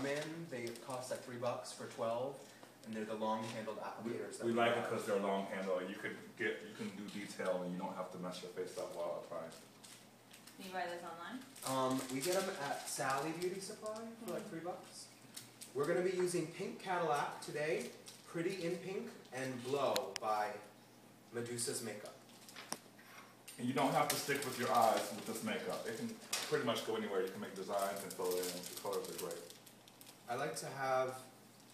come in. They cost like $3 for 12, and they're the long-handled applicators. We like it because they're long handled. You can do detail and you don't have to mess your face up while applying. Can you buy this online? We get them at Sally Beauty Supply for like $3. We're going to be using Pink Cadillac today, Pretty in Pink, and Glow by Medusa's makeup. And you don't have to stick with your eyes with this makeup. It can pretty much go anywhere. You can make designs and fill it in. The colors are great. I like to have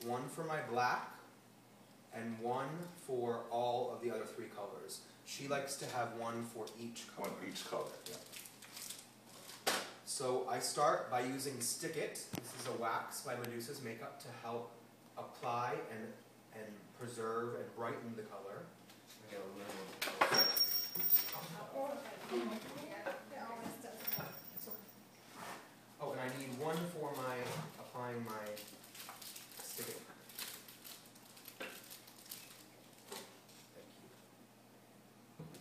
one for my black and one for all of the other 3 colors. She likes to have one for each color. One each color, yeah. So I start by using Stick It. This is a wax by Medusa's makeup to help apply and preserve and brighten the color. Get a little. Oh, and I need one for my applying my Stick It.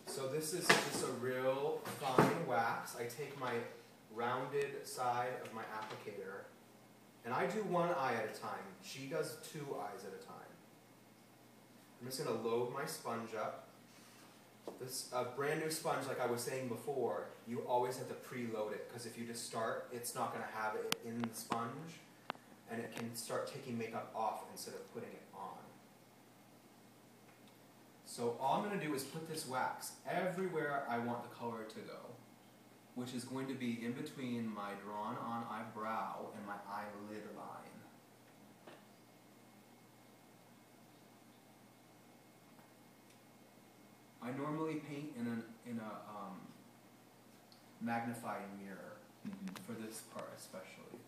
So this is just a real fine wax. I take my rounded side of my applicator, and I do one eye at a time. She does 2 eyes at a time. I'm just going to load my sponge up. This brand new sponge, like I was saying before, you always have to preload it, because if you just start, it's not going to have it in the sponge, and it can start taking makeup off instead of putting it on. So all I'm going to do is put this wax everywhere I want the color to go, which is going to be in between my drawn-on eyebrow and my eyelid line. I normally paint in a magnifying mirror for this part especially.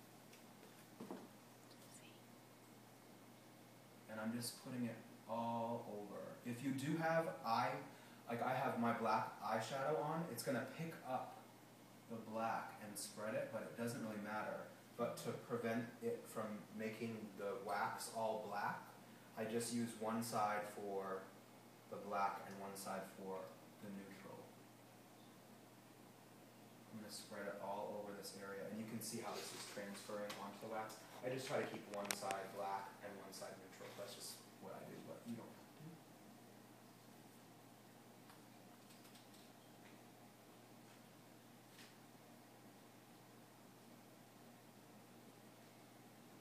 And I'm just putting it all over. If you do have like I have my black eyeshadow on, it's going to pick up the black and spread it, but it doesn't really matter. But to prevent it from making the wax all black, I just use one side for the black and one side for the neutral. I'm going to spread it all over this area, and you can see how this is transferring onto the wax. I just try to keep one side black and one side neutral. That's just what I do, but you don't have to.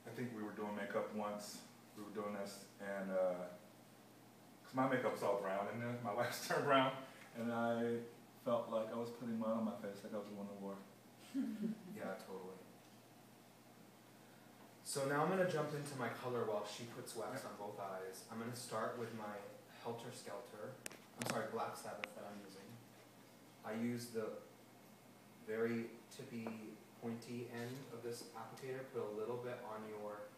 I think we were doing makeup once. We were doing this, and because my makeup's all brown in there, my wax turned brown, and I felt like I was putting mud on my face, like I was winning a war. Yeah, totally. So now I'm going to jump into my color while she puts wax on both eyes. I'm going to start with my Helter Skelter. Black Sabbath that I'm using. I use the very tippy, pointy end of this applicator. Put a little bit on your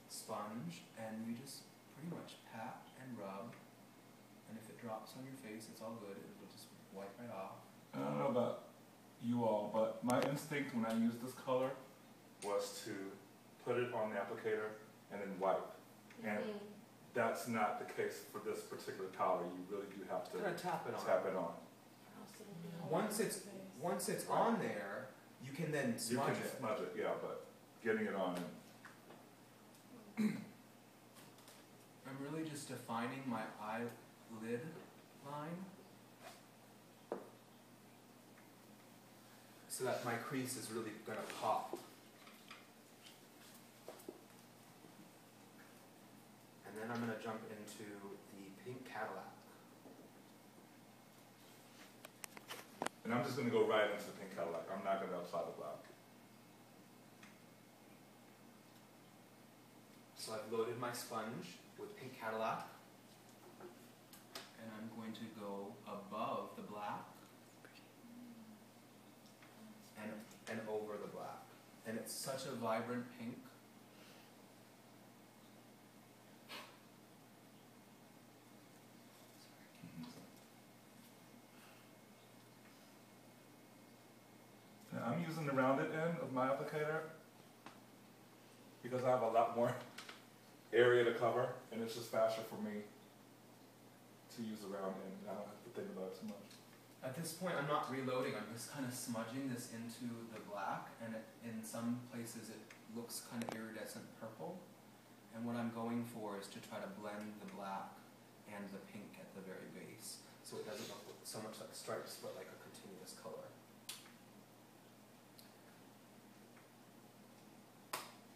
sponge, and you just pretty much pat and rub. And if it drops on your face, it's all good. It will just wipe right off. I don't know about you all, but my instinct when I used this color was to put it on the applicator and then wipe. And that's not the case for this particular color. You really do have to tap it on. Once it's on there, you can then smudge it. Smudge it, yeah, but getting it on. I'm really just defining my eyelid line so that my crease is really going to pop. And then I'm going to jump into the Pink Cadillac. And I'm just going to go right into the Pink Cadillac. I'm not going to apply the black. So I've loaded my sponge with Pink Cadillac. And I'm going to go above the black and over the black. And it's such a vibrant pink. Now, I'm using the rounded end of my applicator because I have a lot more area to cover, and it's just faster for me to use the round end. I don't have to think about it too much. At this point, I'm not reloading. I'm just kind of smudging this into the black, and in some places it looks kind of iridescent purple. And what I'm going for is to try to blend the black and the pink at the very base. So it doesn't look so much like stripes, but like a continuous color.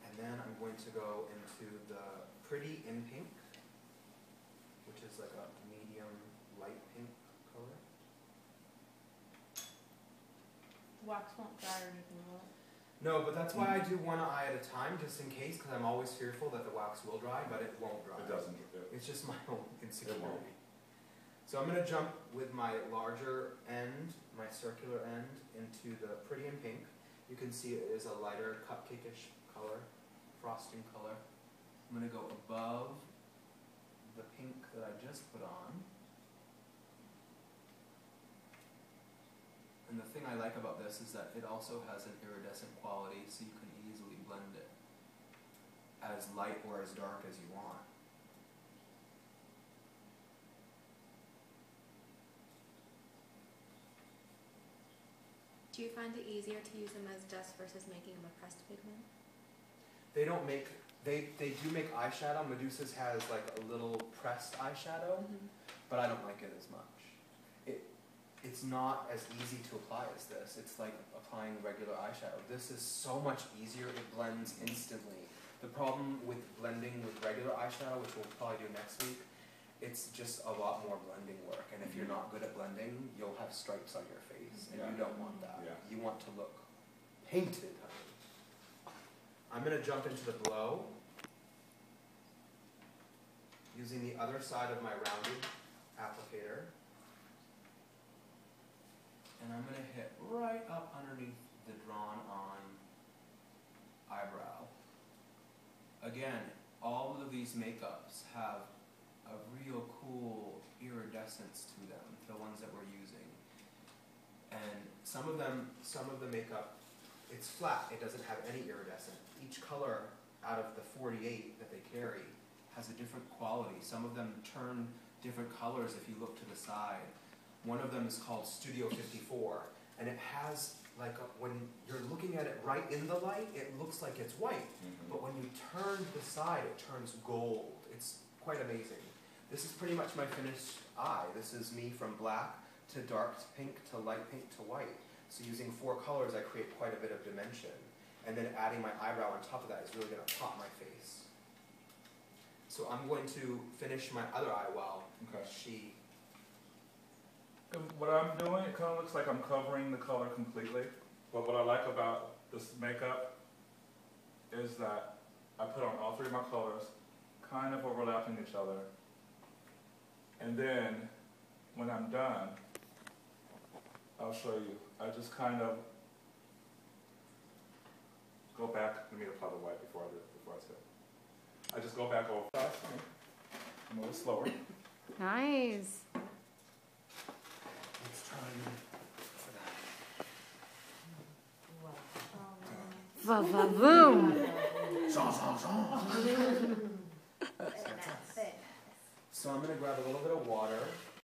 And then I'm going to go into the Pretty in Pink, which is like a medium light pink color. Wax won't dry or anything, will it? No, but that's why I do one eye at a time, just in case, because I'm always fearful that the wax will dry, but it won't dry. It doesn't. It's just my own insecurity. So I'm going to jump with my larger end, my circular end, into the Pretty in Pink. You can see it is a lighter cupcake-ish color, frosting color. I'm going to go above the pink that I just put on. And the thing I like about this is that it also has an iridescent quality, so you can easily blend it as light or as dark as you want. Do you find it easier to use them as dust versus making them a pressed pigment? They don't make, they do make eyeshadow. Medusa's has like a little pressed eyeshadow, but I don't like it as much. It's not as easy to apply as this. It's like applying regular eyeshadow. This is so much easier. It blends instantly. The problem with blending with regular eyeshadow, which we'll probably do next week, it's just a lot more blending work. And if you're not good at blending, you'll have stripes on your face, and you don't want that. Yeah. You want to look painted, honey. I'm going to jump into the blow using the other side of my rounded applicator. And I'm going to hit right up underneath the drawn on eyebrow. Again, all of these makeups have a real cool iridescence to them, the ones that we're using. And some of the makeup, it's flat, it doesn't have any iridescent. Each color out of the 48 that they carry has a different quality. Some of them turn different colors if you look to the side. One of them is called Studio 54, and it has like when you're looking at it right in the light, it looks like it's white, but when you turn the side, it turns gold. It's quite amazing. This is pretty much my finished eye. This is me from black to dark pink to light pink to white. So using 4 colors, I create quite a bit of dimension, and then adding my eyebrow on top of that is really going to pop my face. So I'm going to finish my other eye while she. What I'm doing, it kind of looks like I'm covering the color completely. But what I like about this makeup is that I put on all 3 of my colors, kind of overlapping each other. And then, when I'm done, I'll show you. I just kind of go back. Let me apply the white before I say it. I just go back over fast, a little slower. Nice. Va-va-voom. So I'm going to grab a little bit of water.